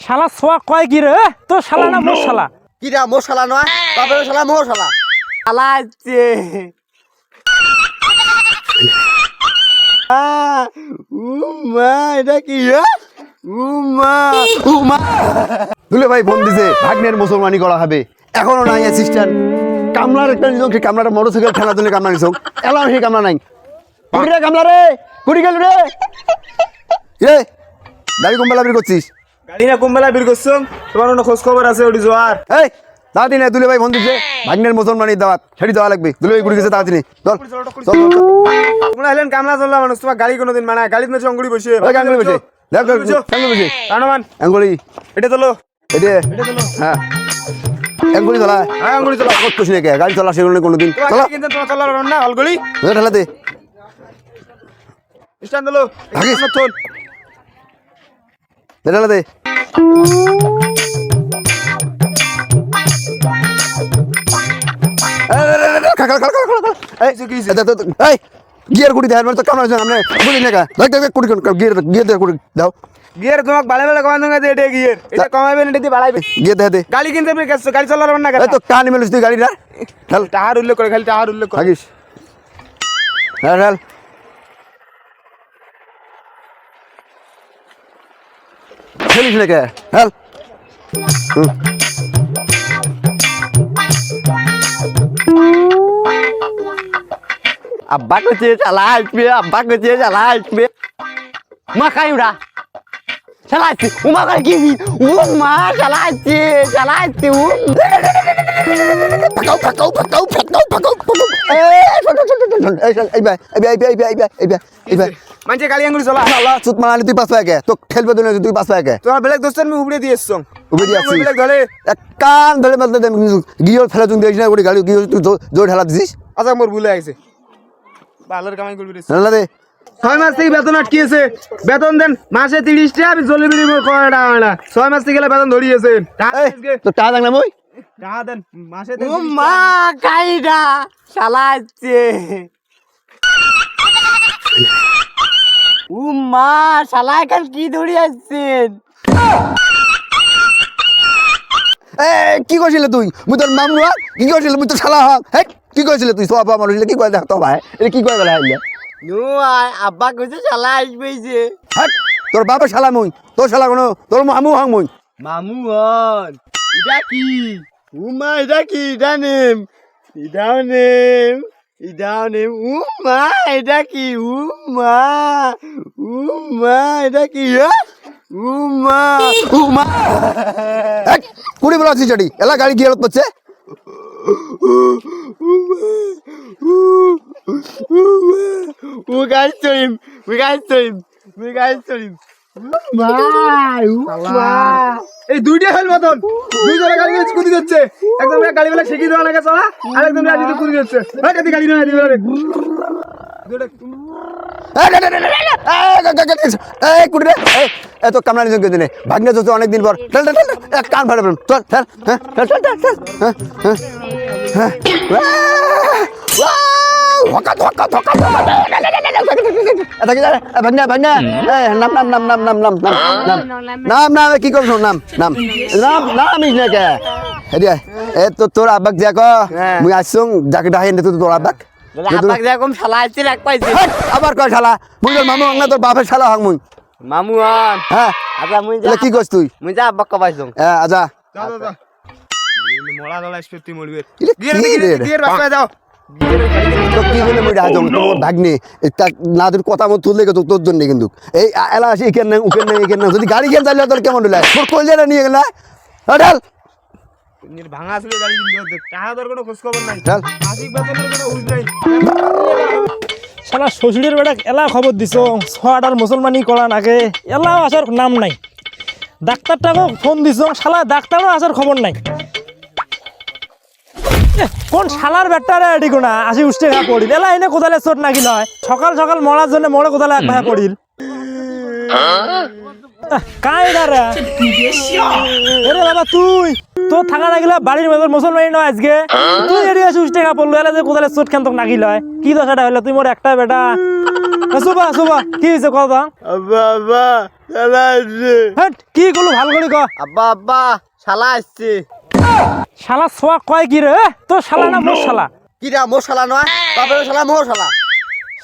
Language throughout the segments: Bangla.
শালা ছোয়া কয় কি রে তো শালা না মোর শালা কিরা মোর শালা নয় বাপের শালা মোর শালা শালা আছে উমা এটা কি উমা উমা দুলে ভাই ফোন দিছে ভাগ্নের মুসলমানি করা হবে এখনো নাই অ্যাসিস্ট্যান্ট কামলার একটা নিজ কামলাটা মোটরসাইকেল খেলার জন্য কামলা নিছ এলাম সেই কামলা নাই কুড়িটা কামলা রে কুড়ি গেল রে রে গাড়ি কোম্পালা বের করছিস গাড়ি না কোম্পালা বের করছো তোমার কোনো খোঁজ খবর আছে ওটি জোয়ার এই তাড়াতাড়ি না দুলে ভাই ফোন দিছে ভাগ্নের মুসলমানির দাওয়াত সেটি দেওয়া লাগবে দুলে ভাই ঘুরে গেছে তাড়াতাড়ি চল চল তোমরা এলেন কামলা চললা মানুষ তোমার গাড়ি কোনোদিন মানে গাড়ির মেঝে অঙ্গুড়ি বসে আঙ্গুলি বসে দেখ আঙ্গুলি বসে রানমান আঙ্গুলি এটা তোলো এদিকে হ্যাঁ আঙ্গুলি চলা হ্যাঁ আঙ্গুড়ি তোলো কত খুশি নাকি গাড়ি চলা সেগুলো কোনোদিন চলো কিন্তু তোমার চলার না অলগড়ি ঠেলাতে স্ট্যান্ড তোলো ভাগিস। চল ঠেলাতে গিয়ার কুড়ি দেয় তো কামড়া আমরা বুঝি না কুড়ি গিয়ার কুড়ি দাও গিয়ার তোমাক বালে বালে কমানো গেছে এটা গিয়ার এটা কমাবে না এটা দিয়ে বাড়াইবে গিয়ে দে দে গাড়ি কিনতে আপনি গাড়ি চলার না এই তো কান মেলিস তুই গাড়িটা ঠেল টাহার উল্লেখ করে খালি টাহার উল্লেখ করে ভাগিস ঠেল ঠেল খেলিস না কে ঠেল আব্বা কইছে শালা আসবে আব্বা কইছে শালা আসবে মা খাই উড়া শালা আসছে উমা খাই কি উমা শালা আসছে ফাকাও ফাকাও ফাকাও ফাকাও ফাকাও মানে গাড়ি আঙ্গুলি চলা চুত মারানি তুই পাঁচ পাকে তো খেলবে দুনিয়া তুই পাঁচ পাকে তোমার বেলেগ দোস্ত আমি উপরে দিয়ে এসছো উবে দিয়ে আসছিস বেলেগ ধরে এক কান ধরে মারতে দে গিয়ে ফেলা তুমি দেখিস না ওই গাড়ি গিয়ে তুই জোর ঠেলা দিছিস আচ্ছা মোর ভুলে গেছে ভালোর কামাই করবি রে ঠেলা দে 6 মাস থেকে বেতন আটকিয়েছে বেতন দেন মাসে 30 টাকা আমি জলে বিড়ি মোর কয়টা হয় না 6 মাস থেকে গেলে বেতন ধরিয়েছে তো টাকা দেখলাম ওই টাকা দেন মাসে উমা খাইডা শালা আসছে উমা শালা এখন কি ধরে আসছেন কি করছিলে তুই মুই তোর মামু হক কি করছিলে মুই তোর শালা হক হ্যাঁ কি করছিলে তুই সব মানুষ কি করে দেখ তো ভাই এটা কি করে বেলা আইলে আব্বা কইছে শালা আসবে যে হ্যাঁ তোর বাপের শালা মুই তোর শালা কোনো তোর মামু হক মুই মামু হন এটা কি উমা এটা কি জানেম ইদাও নেম উমা এটা কি উমা এটা কি উমা উমা কুড়ি বলা আছিস চাটি এলা গাড়ি গিয়ে পড়ছে ও গাইস চলিম এই দুইটা হেল মতন দুই জোড়া গাড়ি নিয়ে কুদি যাচ্ছে একদম গাড়ি বেলা শিখিয়ে দেওয়া লাগে চলা আর একদম রাজি কুদি যাচ্ছে হ্যাঁ কাদি গাড়ি না দিবে রে কুড়ি রে এত কামড়া নিজকে দিলে ভাগ্নে তো অনেকদিন পর ঠেল ঠেল এক কান ফাটে চল ঠেল হ্যাঁ ঠেল ঠেল ঠেল হ্যাঁ ধকা ধকা ধকা ভাগ্নে ভাগ্নে নাম নাম নাম নাম নাম নাম নাম নাম নাম কি করছো নাম নাম নাম নাম ইস না কে হেদিয়া এ তো তোর আব্বাক যা কো মুই আসছং যাকে ডাহেন তো তোর আব্বাক আব্বা যেরকম শালা আসছে এক পাইছে আবার কয় শালা মুই তোর মামু হং না তোর বাপের শালা হং মুই মামু হন হ্যাঁ আচ্ছা মুই এলা কি করছ তুই মুই যা আব্বা কবাইছং হ্যাঁ আজা যাও যাও যাও মোড়া দলা স্পেতি মরবে এলা গিয়ার কি রে? গিয়ার বাসা যাও তো কি জন্য মুই রাজং তোর ভাগ্নে না তোর কথা মত তুললে তো তোর জন্য কিন্তু এই এলা আসি এখানে নাই উকেন নাই এখানে যদি গাড়ি কেন চাইলে তোর কেমন হইলা তোর কলজাটা নিয়ে গেলা ঢাল ভাঙা আসলে গাড়ি কিনতে টাকা দর কোনো খোঁজ খবর নাই ঢাল মাসিক বেতনের কোনো হুঁশ নাই শালা শ্বশুরের বেটা এলা খবর দিছ ছটার মুসলমানি করা নাকে এলাও আসার নাম নাই ডাক্তারটাকেও ফোন দিছ শালা ডাক্তারও আসার খবর নাই কোন শালার বেটারে এডিকো না আসি উষ্ঠে খা পড়িল এলা এনে কোদালে চোট নাকি নয় সকাল সকাল মরার জন্য মরে কোদালে এক ভাই পড়িল কায়দারা এরে বাবা তুই তোর থাকা নাগিলা বাড়ির মধ্যে মুসলমানি নয় আজকে তুই এড়িয়ে আসিস টাকা পড়লো এলা যে কোদালে চোট খান তোকে নাগিল হয় কি দশাটা হইলো তুই মোর একটা বেটা সুবা সুবা কি হয়েছে কথা আব্বা শালা আসছে হ্যাট কি করলো ভাল করে ক আব্বা আব্বা শালা আসছে শালা ছোয়া কয় কি রে তোর শালা না মোর শালা কিরা মোর শালা নয় বাপের শালা মোর শালা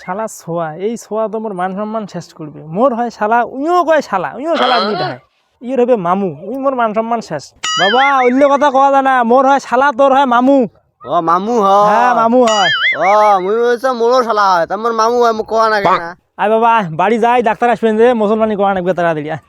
শালা ছোয়া এই ছোয়া তো মোর মান সম্মান শেষ করবে মোর হয় শালা উইও কয় শালা উইও শালা দুইটা হয় ইয়ের হবে মামু উই মোর মান সম্মান শেষ বাবা অন্য কথা কওয়া যায় না মোর হয় শালা তোর হয় মামু ও মামু হ্যাঁ হয় মামু হয় ও মুই বলছো মোর শালা হয় তোমার মামু হয় মোক কোয়া না কেন আয় বাবা আয়, বাড়ি যাই ডাক্তার আসবেন যে মুসলমানি করা নাকবে তাড়াতাড়ি আয়